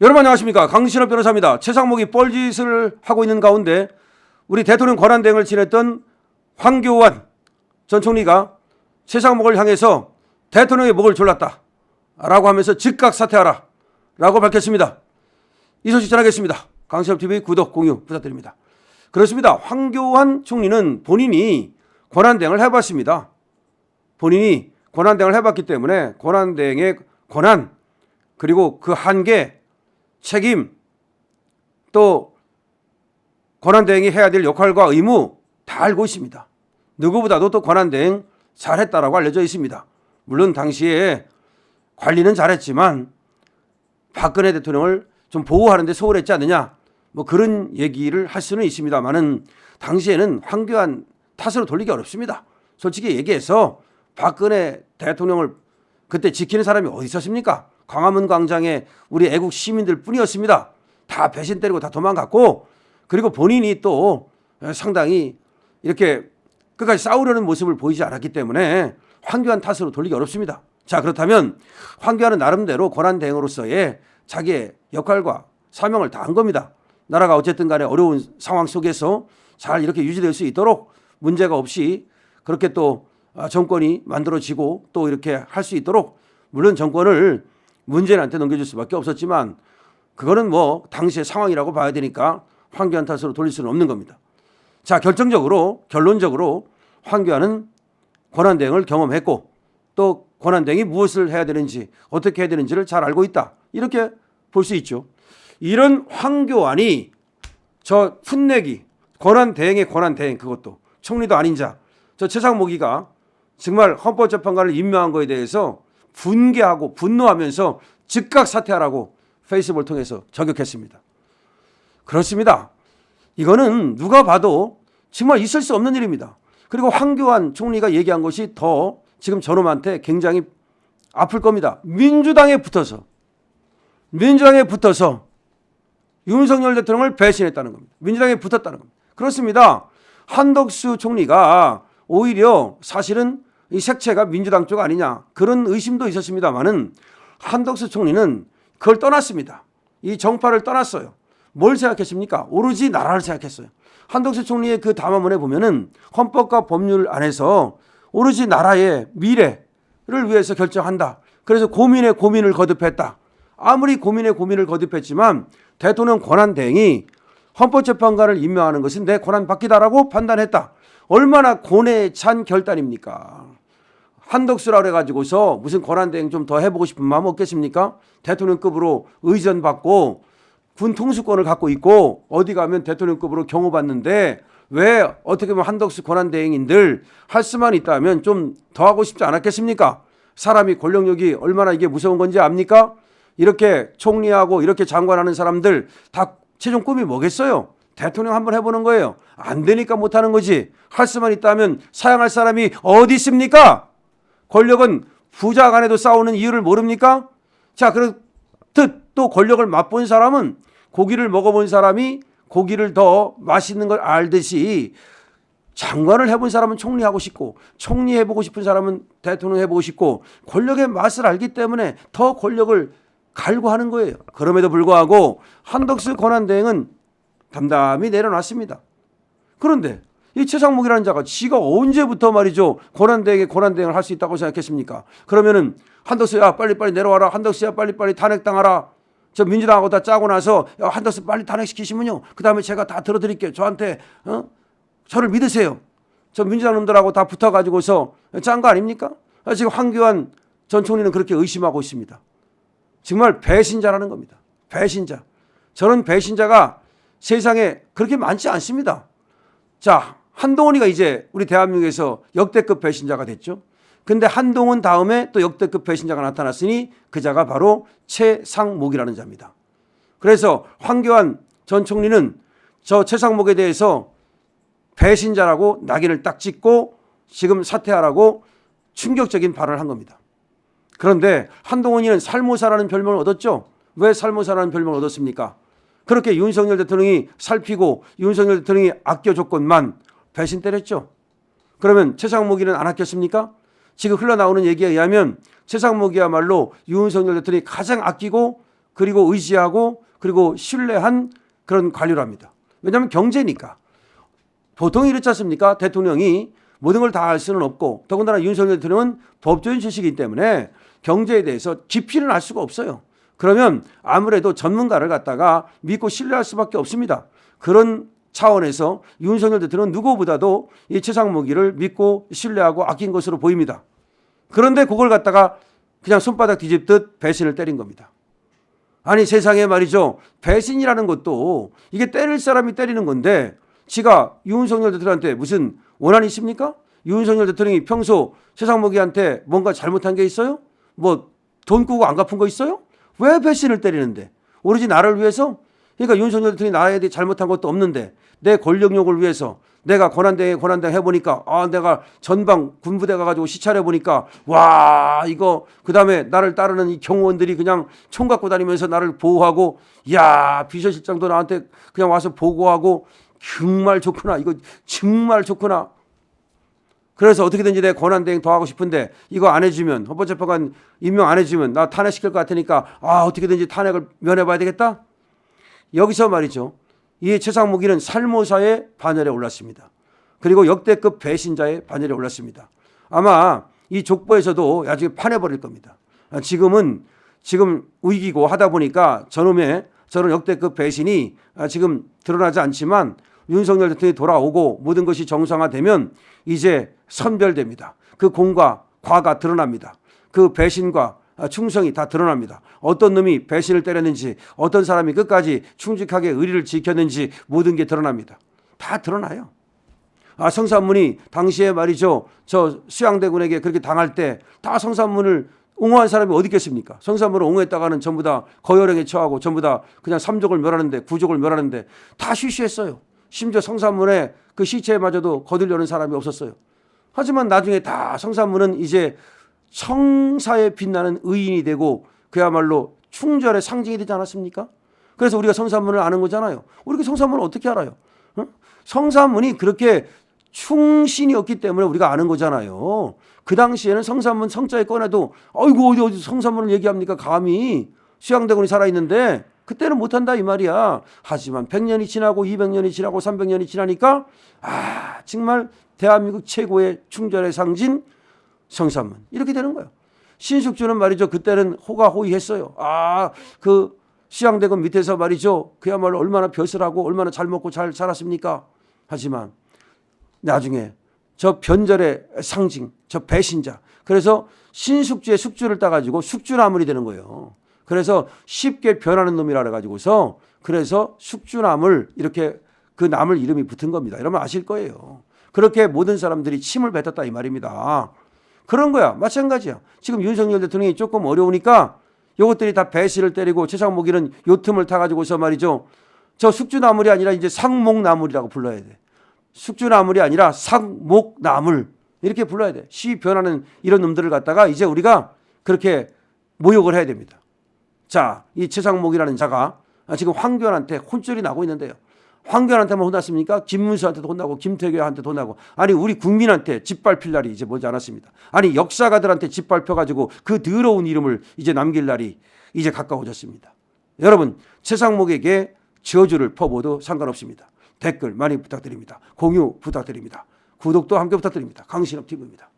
여러분 안녕하십니까. 강신업 변호사입니다. 최상목이 뻘짓을 하고 있는 가운데 우리 대통령 권한대행을 지냈던 황교안 전 총리가 최상목을 향해서 대통령의 목을 졸랐다 라고 하면서 즉각 사퇴하라 라고 밝혔습니다. 이 소식 전하겠습니다. 강신업TV 구독, 공유 부탁드립니다. 그렇습니다. 황교안 총리는 본인이 권한대행을 해봤습니다. 본인이 권한대행을 해봤기 때문에 권한대행의 권한 그리고 그 한계, 책임, 또 권한대행이 해야 될 역할과 의무 다 알고 있습니다. 누구보다도 또 권한대행 잘했다라고 알려져 있습니다. 물론 당시에 관리는 잘했지만 박근혜 대통령을 좀 보호하는 데 소홀했지 않느냐 뭐 그런 얘기를 할 수는 있습니다만은 당시에는 황교안 탓으로 돌리기 어렵습니다. 솔직히 얘기해서 박근혜 대통령을 그때 지키는 사람이 어디 있었습니까? 광화문 광장에 우리 애국 시민들 뿐이었습니다. 다 배신 때리고 다 도망갔고, 그리고 본인이 또 상당히 이렇게 끝까지 싸우려는 모습을 보이지 않았기 때문에 황교안 탓으로 돌리기 어렵습니다. 자, 그렇다면 황교안은 나름대로 권한대행으로서의 자기의 역할과 사명을 다한 겁니다. 나라가 어쨌든 간에 어려운 상황 속에서 잘 이렇게 유지될 수 있도록 문제가 없이 그렇게 또 정권이 만들어지고 또 이렇게 할 수 있도록, 물론 정권을 문재인한테 넘겨줄 수밖에 없었지만 그거는 뭐 당시의 상황이라고 봐야 되니까 황교안 탓으로 돌릴 수는 없는 겁니다. 자, 결론적으로 황교안은 권한대행을 경험했고 또 권한대행이 무엇을 해야 되는지 어떻게 해야 되는지를 잘 알고 있다, 이렇게 볼 수 있죠. 이런 황교안이 저 풋내기 권한대행의 권한대행, 그것도 총리도 아닌 자, 저 최상목이가 정말 헌법재판관을 임명한 거에 대해서 분개하고 분노하면서 즉각 사퇴하라고 페이스북을 통해서 저격했습니다. 그렇습니다. 이거는 누가 봐도 정말 있을 수 없는 일입니다. 그리고 황교안 총리가 얘기한 것이 더 지금 저놈한테 굉장히 아플 겁니다. 민주당에 붙어서 윤석열 대통령을 배신했다는 겁니다. 민주당에 붙었다는 겁니다. 그렇습니다. 한덕수 총리가 오히려 사실은 이 색채가 민주당 쪽 아니냐 그런 의심도 있었습니다만은 한덕수 총리는 그걸 떠났습니다. 이 정파를 떠났어요. 뭘 생각했습니까? 오로지 나라를 생각했어요. 한덕수 총리의 그 담화문에 보면은 헌법과 법률 안에서 오로지 나라의 미래를 위해서 결정한다. 그래서 고민의 고민을 거듭했다. 아무리 고민의 고민을 거듭했지만 대통령 권한대행이 헌법재판관을 임명하는 것은 내 권한 밖이다라고 판단했다. 얼마나 고뇌에 찬 결단입니까? 한덕수라 그래가지고서 무슨 권한대행 좀 더 해보고 싶은 마음 없겠습니까? 대통령급으로 의전받고 군 통수권을 갖고 있고 어디 가면 대통령급으로 경호받는데 왜 어떻게 보면 한덕수 권한대행인들 할 수만 있다면 좀 더 하고 싶지 않았겠습니까? 사람이 권력력이 얼마나 이게 무서운 건지 압니까? 이렇게 총리하고 이렇게 장관하는 사람들 다 최종 꿈이 뭐겠어요? 대통령 한번 해보는 거예요. 안 되니까 못하는 거지. 할 수만 있다면 사양할 사람이 어디 있습니까? 권력은 부자 간에도 싸우는 이유를 모릅니까? 자, 그렇듯 또 권력을 맛본 사람은, 고기를 먹어본 사람이 고기를 더 맛있는 걸 알듯이 장관을 해본 사람은 총리하고 싶고 총리 해보고 싶은 사람은 대통령 해보고 싶고 권력의 맛을 알기 때문에 더 권력을 갈구하는 거예요. 그럼에도 불구하고 한덕수 권한대행은 담담히 내려놨습니다. 그런데 이 최상목이라는 자가 지가 언제부터 말이죠 권한대행을 할 수 있다고 생각했습니까? 그러면은 한덕수야 빨리빨리 내려와라, 한덕수야 빨리빨리 탄핵당하라, 저 민주당하고 다 짜고 나서 야, 한덕수 빨리 탄핵시키시면요 그 다음에 제가 다 들어드릴게요, 저한테 저를 믿으세요, 저 민주당 놈들하고 다 붙어가지고서 짠 거 아닙니까? 지금 황교안 전 총리는 그렇게 의심하고 있습니다. 정말 배신자라는 겁니다. 배신자. 저런 배신자가 세상에 그렇게 많지 않습니다. 자, 한동훈이가 이제 우리 대한민국에서 역대급 배신자가 됐죠. 근데 한동훈 다음에 또 역대급 배신자가 나타났으니 그 자가 바로 최상목이라는 자입니다. 그래서 황교안 전 총리는 저 최상목에 대해서 배신자라고 낙인을 딱 찍고 지금 사퇴하라고 충격적인 발언을 한 겁니다. 그런데 한동훈이는 살모사라는 별명을 얻었죠. 왜 살모사라는 별명을 얻었습니까? 그렇게 윤석열 대통령이 살피고 윤석열 대통령이 아껴줬건만 배신 때렸죠. 그러면 최상목이는 안 아꼈습니까? 지금 흘러나오는 얘기에 의하면 최상목이야말로 윤석열 대통령이 가장 아끼고 그리고 의지하고 그리고 신뢰한 그런 관료를 합니다. 왜냐하면 경제니까. 보통 이렇지 않습니까? 대통령이 모든 걸 다 알 수는 없고 더군다나 윤석열 대통령은 법조인 출신이기 때문에 경제에 대해서 깊이는 알 수가 없어요. 그러면 아무래도 전문가를 갖다가 믿고 신뢰할 수밖에 없습니다. 그런 차원에서 윤석열 대통령은 누구보다도 이 최상무기를 믿고 신뢰하고 아낀 것으로 보입니다. 그런데 그걸 갖다가 그냥 손바닥 뒤집듯 배신을 때린 겁니다. 아니 세상에 말이죠. 배신이라는 것도 이게 때릴 사람이 때리는 건데 지가 윤석열 대통령한테 무슨 원한이 있습니까? 윤석열 대통령이 평소 최상무기한테 뭔가 잘못한 게 있어요? 뭐 돈 꾸고 안 갚은 거 있어요? 왜 배신을 때리는데? 오로지 나를 위해서? 그러니까 윤석열 대통령이 나에 대해 잘못한 것도 없는데 내 권력욕을 위해서 내가 권한대행 해보니까 내가 전방 군부대 가가지고 시찰해보니까 와 이거 그다음에 나를 따르는 이 경호원들이 그냥 총 갖고 다니면서 나를 보호하고 야 비서실장도 나한테 그냥 와서 보고하고 정말 좋구나. 이거 정말 좋구나. 그래서 어떻게든지 내 권한대행 더 하고 싶은데 이거 안 해주면 헌법재판관 임명 안 해주면 나 탄핵시킬 것 같으니까 어떻게든지 탄핵을 면해봐야 되겠다. 여기서 말이죠. 이 최상무기는 살모사의 반열에 올랐습니다. 그리고 역대급 배신자의 반열에 올랐습니다. 아마 이 족보에서도 나중에 파내버릴 겁니다. 지금 위기고 하다 보니까 저런 역대급 배신이 지금 드러나지 않지만 윤석열 대통령이 돌아오고 모든 것이 정상화되면 이제 선별됩니다. 그 공과 과가 드러납니다. 그 배신과 충성이 다 드러납니다. 어떤 놈이 배신을 때렸는지 어떤 사람이 끝까지 충직하게 의리를 지켰는지 모든 게 드러납니다. 다 드러나요. 성산문이 당시에 말이죠. 저 수양대군에게 그렇게 당할 때 다 성산문을 옹호한 사람이 어디 있겠습니까? 성산문을 옹호했다가는 전부 다 거열행에 처하고 전부 다 그냥 삼족을 멸하는데 구족을 멸하는데 다 쉬쉬했어요. 심지어 성산문의 그 시체마저도 거들려는 사람이 없었어요. 하지만 나중에 다 성산문은 이제 청사에 빛나는 의인이 되고 그야말로 충절의 상징이 되지 않았습니까? 그래서 우리가 성산문을 아는 거잖아요. 우리가 성산문을 어떻게 알아요? 성산문이 그렇게 충신이었기 때문에 우리가 아는 거잖아요. 그 당시에는 성산문 성자에 꺼내도 아이고 어디 성산문을 얘기합니까? 감히 수양대군이 살아있는데 그때는 못한다 이 말이야. 하지만 100년이 지나고 200년이 지나고 300년이 지나니까 정말 대한민국 최고의 충절의 상징 성산문 이렇게 되는 거예요. 신숙주는 말이죠. 그때는 호가호위했어요. 그 수양대군 밑에서 말이죠. 그야말로 얼마나 벼슬하고 얼마나 잘 먹고 잘 살았습니까? 하지만 나중에 저 변절의 상징, 저 배신자. 그래서 신숙주의 숙주를 따가지고 숙주나물이 되는 거예요. 그래서 쉽게 변하는 놈이라 그래가지고서 그래서 숙주나물 이렇게 그 나물 이름이 붙은 겁니다. 여러분 아실 거예요. 그렇게 모든 사람들이 침을 뱉었다 이 말입니다. 그런 거야. 마찬가지야. 지금 윤석열 대통령이 조금 어려우니까 이것들이 다 배신을 때리고 최상무기는 요 틈을 타가지고서 말이죠. 저 숙주나물이 아니라 이제 상목나물이라고 불러야 돼. 숙주나물이 아니라 상목나물 이렇게 불러야 돼. 시 변하는 이런 놈들을 갖다가 이제 우리가 그렇게 모욕을 해야 됩니다. 자, 이 최상목이라는 자가 지금 황교안한테 혼쭐이 나고 있는데요. 황교안한테만 혼났습니까? 김문수한테도 혼나고 김태규한테도 혼나고 아니 우리 국민한테 짓밟힐 날이 이제 머지 않았습니다. 아니 역사가들한테 짓밟혀가지고 그 더러운 이름을 이제 남길 날이 이제 가까워졌습니다. 여러분 최상목에게 저주를 퍼부어도 상관없습니다. 댓글 많이 부탁드립니다. 공유 부탁드립니다. 구독도 함께 부탁드립니다. 강신업 TV입니다.